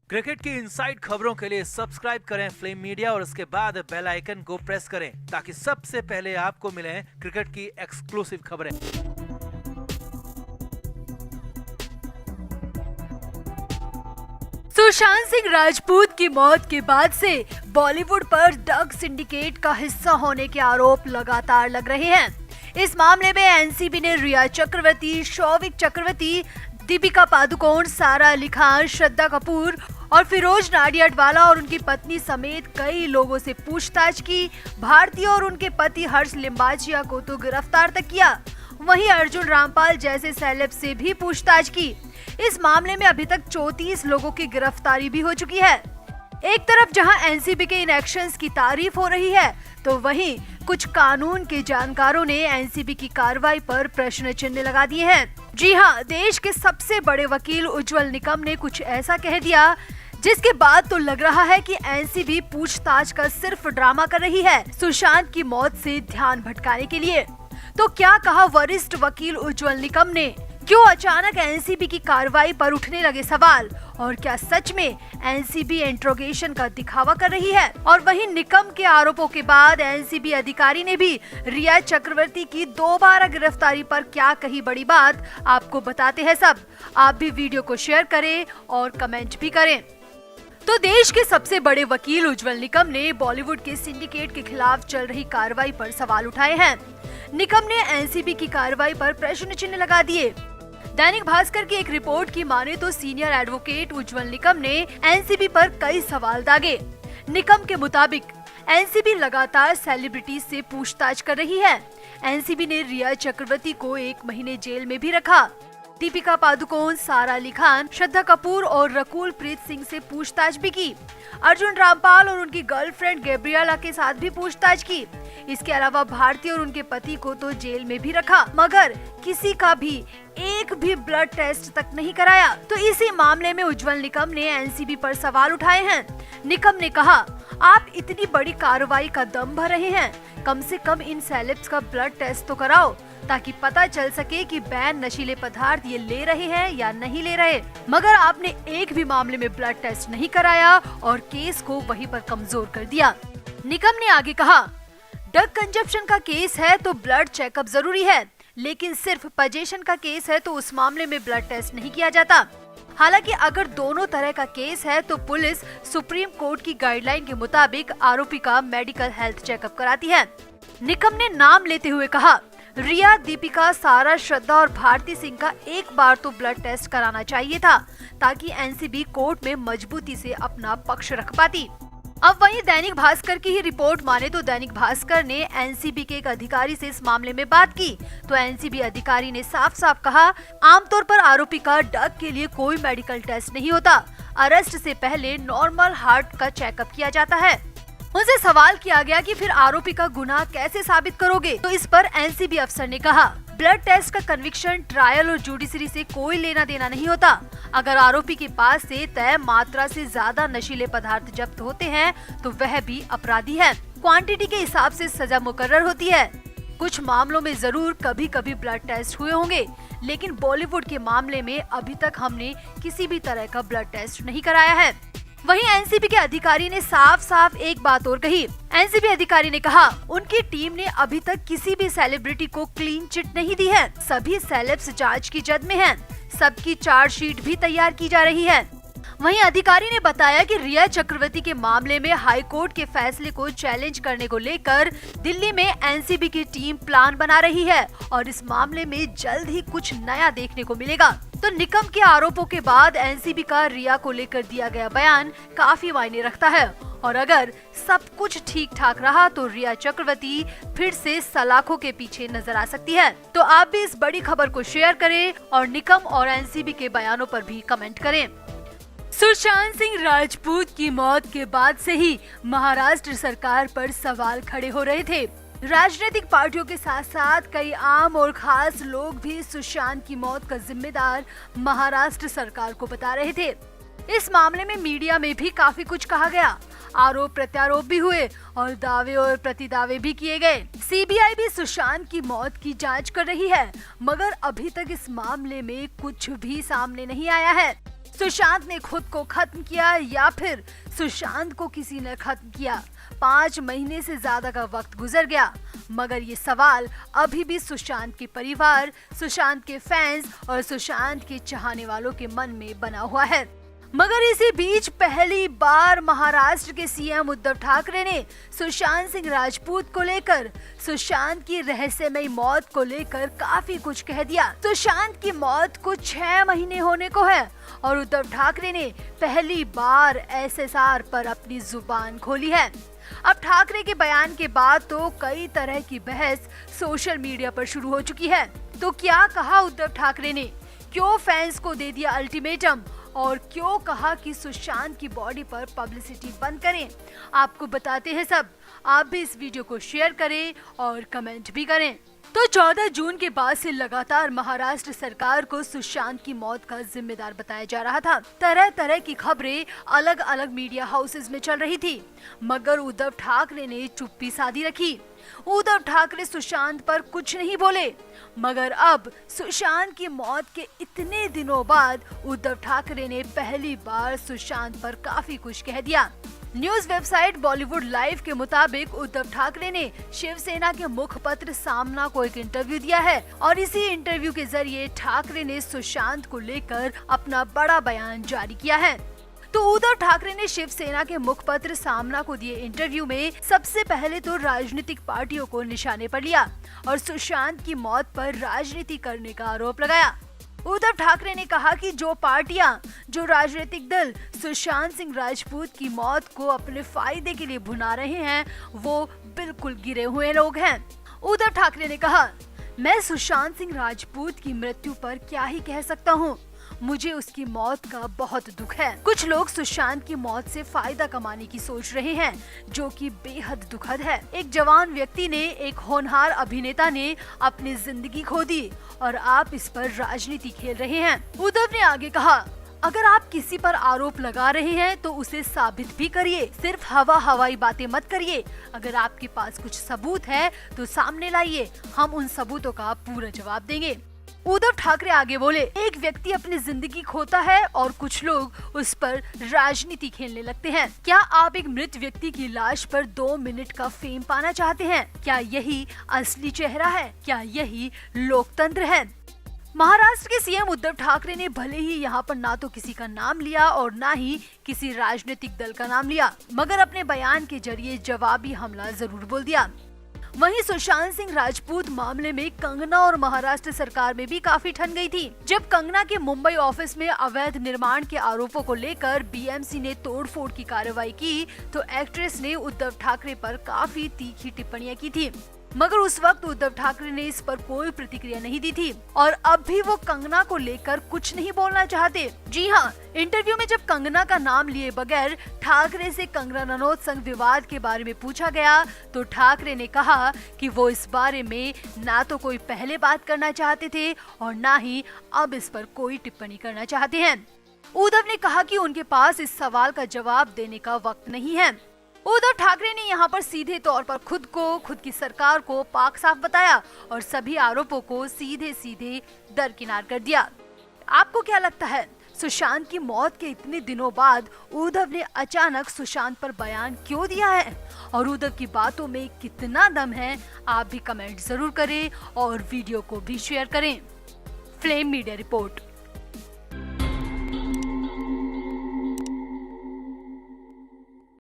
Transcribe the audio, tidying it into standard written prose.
Cricket की inside खबरों के लिए सब्सक्राइब करें फ्लेम मीडिया और उसके बाद बेल आइकन को प्रेस करें ताकि सबसे पहले आपको मिले क्रिकेट की एक्सक्लूसिव खबरें। सुशांत सिंह राजपूत की मौत के बाद से बॉलीवुड पर ड्रग सिंडिकेट का हिस्सा होने के आरोप लगातार लग रहे हैं। इस मामले में एनसीबी ने रिया चक्रवर्ती, शौविक चक्रवर्ती, दीपिका पादुकोण, सारा अली खान, श्रद्धा कपूर और फिरोज नाडियाडवाला और उनकी पत्नी समेत कई लोगों से पूछताछ की। भारती और उनके पति हर्ष लिम्बाचिया को तो गिरफ्तार तक किया। वहीं अर्जुन रामपाल जैसे सेलेब से भी पूछताछ की। इस मामले में अभी तक 34 लोगों की गिरफ्तारी भी हो चुकी है। एक तरफ जहां एनसीबी के इन एक्शंस की तारीफ हो रही है, तो वहीं कुछ कानून के जानकारों ने एनसीबी की कार्रवाई पर प्रश्न चिन्ह लगा दिए हैं। जी हां, देश के सबसे बड़े वकील उज्ज्वल निकम ने कुछ ऐसा कह दिया जिसके बाद तो लग रहा है कि एनसीबी पूछताछ का सिर्फ ड्रामा कर रही है, सुशांत की मौत से ध्यान भटकाने के लिए। तो क्या कहा वरिष्ठ वकील उज्ज्वल निकम ने? क्यों अचानक एनसीबी की कार्रवाई पर उठने लगे सवाल? और क्या सच में एनसीबी इंट्रोगेशन का दिखावा कर रही है? और वहीं निकम के आरोपों के बाद एनसीबी अधिकारी ने भी रिया चक्रवर्ती की दोबारा गिरफ्तारी पर क्या कही बड़ी बात, आपको बताते हैं सब। आप भी वीडियो को शेयर करें और कमेंट भी करें। तो देश के सबसे बड़े वकील उज्ज्वल निकम ने बॉलीवुड के सिंडिकेट के खिलाफ चल रही कार्रवाई पर सवाल उठाए हैं। निकम ने एनसीबी की कार्रवाई पर प्रश्न चिन्ह लगा दिए। दैनिक भास्कर की एक रिपोर्ट की माने तो सीनियर एडवोकेट उज्ज्वल निकम ने एनसीबी पर कई सवाल दागे। निकम के मुताबिक एनसीबी लगातार सेलिब्रिटीज से पूछताछ कर रही है। एनसीबी ने रिया चक्रवर्ती को 1 महीने जेल में भी रखा। दीपिका पादुकोण, सारा अली खान, श्रद्धा कपूर और रकुल प्रीत सिंह से पूछताछ भी की। अर्जुन रामपाल और उनकी गर्लफ्रेंड गैब्रिएला के साथ भी पूछताछ की। इसके अलावा भारती और उनके पति को तो जेल में भी रखा, मगर किसी का भी एक भी ब्लड टेस्ट तक नहीं कराया। तो इसी मामले में उज्ज्वल निकम ने एनसीबी पर सवाल उठाए हैं। निकम ने कहा, आप इतनी बड़ी कार्रवाई का दम भर रहे हैं, कम से कम इन सेलेब्स का ब्लड टेस्ट तो कराओ ताकि पता चल सके कि बैन नशीले पदार्थ ये ले रहे हैं या नहीं ले रहे। मगर आपने एक भी मामले में ब्लड टेस्ट नहीं कराया और केस को वहीं पर कमजोर कर दिया। निकम ने आगे कहा, ड्रग कंजप्शन का केस है तो ब्लड चेकअप जरूरी है, लेकिन सिर्फ पजेशन का केस है तो उस मामले में ब्लड टेस्ट नहीं किया जाता। हालांकि अगर दोनों तरह का केस है तो पुलिस सुप्रीम कोर्ट की गाइडलाइन के मुताबिक आरोपी का मेडिकल हेल्थ चेकअप कराती है। निकम ने नाम लेते हुए कहा, रिया, दीपिका, सारा, श्रद्धा और भारती सिंह का एक बार तो ब्लड टेस्ट कराना चाहिए था ताकि एनसीबी कोर्ट में मजबूती से अपना पक्ष रख पाती। अब वहीं दैनिक भास्कर की ही रिपोर्ट माने तो दैनिक भास्कर ने एनसीबी के एक अधिकारी से इस मामले में बात की तो एनसीबी अधिकारी ने साफ साफ कहा, आमतौर पर आरोपी का ड्रग के लिए कोई मेडिकल टेस्ट नहीं होता। अरेस्ट से पहले नॉर्मल हार्ट का चेकअप किया जाता है। उनसे सवाल किया गया कि फिर आरोपी का गुनाह कैसे साबित करोगे? तो इस पर एनसीबी अफसर ने कहा, ब्लड टेस्ट का कन्विक्शन, ट्रायल और जुडिशरी से कोई लेना देना नहीं होता। अगर आरोपी के पास से तय मात्रा से ज्यादा नशीले पदार्थ जब्त होते हैं तो वह भी अपराधी है। क्वांटिटी के हिसाब से सजा मुकर्रर होती है। कुछ मामलों में जरूर कभी कभी ब्लड टेस्ट हुए होंगे, लेकिन बॉलीवुड के मामले में अभी तक हमने किसी भी तरह का ब्लड टेस्ट नहीं कराया है। वहीं एनसीबी के अधिकारी ने साफ साफ एक बात और कही। एनसीबी अधिकारी ने कहा, उनकी टीम ने अभी तक किसी भी सेलिब्रिटी को क्लीन चिट नहीं दी है। सभी सेलेब्स जांच की जद में हैं। सबकी चार्जशीट भी तैयार की जा रही है। वहीं अधिकारी ने बताया कि रिया चक्रवर्ती के मामले में हाई कोर्ट के फैसले को चैलेंज करने को लेकर दिल्ली में एनसीबी की टीम प्लान बना रही है और इस मामले में जल्द ही कुछ नया देखने को मिलेगा। तो निकम के आरोपों के बाद एनसीबी का रिया को लेकर दिया गया बयान काफी मायने रखता है और अगर सब कुछ ठीक ठाक रहा तो रिया चक्रवर्ती फिर से सलाखों के पीछे नजर आ सकती है। तो आप भी इस बड़ी खबर को शेयर करें और निकम और एनसीबी के बयानों पर भी कमेंट करें। सुशांत सिंह राजपूत की मौत के बाद से ही महाराष्ट्र सरकार पर सवाल खड़े हो रहे थे। राजनीतिक पार्टियों के साथ साथ कई आम और खास लोग भी सुशांत की मौत का जिम्मेदार महाराष्ट्र सरकार को बता रहे थे। इस मामले में मीडिया में भी काफी कुछ कहा गया, आरोप प्रत्यारोप भी हुए और दावे और प्रतिदावे भी किए गए। सीबीआई भी सुशांत की मौत की जांच कर रही है, मगर अभी तक इस मामले में कुछ भी सामने नहीं आया है। सुशांत ने खुद को खत्म किया या फिर सुशांत को किसी ने खत्म किया? 5 महीने से ज्यादा का वक्त गुजर गया, मगर ये सवाल अभी भी सुशांत के परिवार, सुशांत के फैंस और सुशांत के चाहने वालों के मन में बना हुआ है। मगर इसी बीच पहली बार महाराष्ट्र के सीएम उद्धव ठाकरे ने सुशांत सिंह राजपूत को लेकर, सुशांत की रहस्यमयी मौत को लेकर काफी कुछ कह दिया। सुशांत की मौत को 6 महीने होने को है और उद्धव ठाकरे ने पहली बार एसएसआर पर अपनी जुबान खोली है। अब ठाकरे के बयान के बाद तो कई तरह की बहस सोशल मीडिया पर शुरू हो चुकी है। तो क्या कहा उद्धव ठाकरे ने? क्यों फैंस को दे दिया अल्टीमेटम? और क्यों कहा कि सुशांत की बॉडी पर पब्लिसिटी बंद करें? आपको बताते हैं सब। आप भी इस वीडियो को शेयर करें और कमेंट भी करें। तो 14 जून के बाद से लगातार महाराष्ट्र सरकार को सुशांत की मौत का जिम्मेदार बताया जा रहा था। तरह तरह की खबरें अलग अलग मीडिया हाउसेस में चल रही थी, मगर उद्धव ठाकरे ने चुप्पी साधी रखी। उद्धव ठाकरे सुशांत पर कुछ नहीं बोले, मगर अब सुशांत की मौत के इतने दिनों बाद उद्धव ठाकरे ने पहली बार सुशांत पर काफी कुछ कह दिया। न्यूज वेबसाइट बॉलीवुड लाइव के मुताबिक उद्धव ठाकरे ने शिवसेना के मुखपत्र सामना को एक इंटरव्यू दिया है और इसी इंटरव्यू के जरिए ठाकरे ने सुशांत को लेकर अपना बड़ा बयान जारी किया है। तो उद्धव ठाकरे ने शिवसेना के मुखपत्र सामना को दिए इंटरव्यू में सबसे पहले तो राजनीतिक पार्टियों को निशाने पर लिया और सुशांत की मौत पर राजनीति करने का आरोप लगाया। उद्धव ठाकरे ने कहा कि जो पार्टियां, जो राजनीतिक दल सुशांत सिंह राजपूत की मौत को अपने फायदे के लिए भुना रहे हैं, वो बिल्कुल गिरे हुए लोग हैं। उद्धव ठाकरे ने कहा, मैं सुशांत सिंह राजपूत की मृत्यु पर क्या ही कह सकता हूँ, मुझे उसकी मौत का बहुत दुख है। कुछ लोग सुशांत की मौत से फायदा कमाने की सोच रहे हैं, जो कि बेहद दुखद है। एक जवान व्यक्ति ने, एक होनहार अभिनेता ने अपनी जिंदगी खो दी और आप इस पर राजनीति खेल रहे हैं। उद्धव ने आगे कहा, अगर आप किसी पर आरोप लगा रहे हैं तो उसे साबित भी करिए, सिर्फ हवाई बातें मत करिए। अगर आपके पास कुछ सबूत है तो सामने लाइए, हम उन सबूतों का पूरा जवाब देंगे। उद्धव ठाकरे आगे बोले, एक व्यक्ति अपनी जिंदगी खोता है और कुछ लोग उस पर राजनीति खेलने लगते हैं। क्या आप एक मृत व्यक्ति की लाश पर 2 मिनट का फेम पाना चाहते हैं? क्या यही असली चेहरा है? क्या यही लोकतंत्र है? महाराष्ट्र के सीएम उद्धव ठाकरे ने भले ही यहाँ पर ना तो किसी का नाम लिया और ना ही किसी राजनीतिक दल का नाम लिया, मगर अपने बयान के जरिए जवाबी हमला जरूर बोल दिया। वहीं सुशांत सिंह राजपूत मामले में कंगना और महाराष्ट्र सरकार में भी काफी ठन गई थी। जब कंगना के मुंबई ऑफिस में अवैध निर्माण के आरोपों को लेकर बीएमसी ने तोड़फोड़ की कार्रवाई की, तो एक्ट्रेस ने उद्धव ठाकरे पर काफी तीखी टिप्पणियां की थी, मगर उस वक्त उद्धव ठाकरे ने इस पर कोई प्रतिक्रिया नहीं दी थी और अब भी वो कंगना को लेकर कुछ नहीं बोलना चाहते। जी हाँ, इंटरव्यू में जब कंगना का नाम लिए बगैर ठाकरे से कंगना रनौत संग विवाद के बारे में पूछा गया, तो ठाकरे ने कहा कि वो इस बारे में ना तो कोई पहले बात करना चाहते थे और ना ही अब इस पर कोई टिप्पणी करना चाहते हैं। उद्धव ने कहा कि उनके पास इस सवाल का जवाब देने का वक्त नहीं है। उद्धव ठाकरे ने यहाँ पर सीधे तौर पर खुद को, खुद की सरकार को पाक साफ बताया और सभी आरोपों को सीधे सीधे दरकिनार कर दिया। आपको क्या लगता है, सुशांत की मौत के इतने दिनों बाद उद्धव ने अचानक सुशांत पर बयान क्यों दिया है और उद्धव की बातों में कितना दम है? आप भी कमेंट जरूर करें और वीडियो को भी शेयर करें। Flame media report.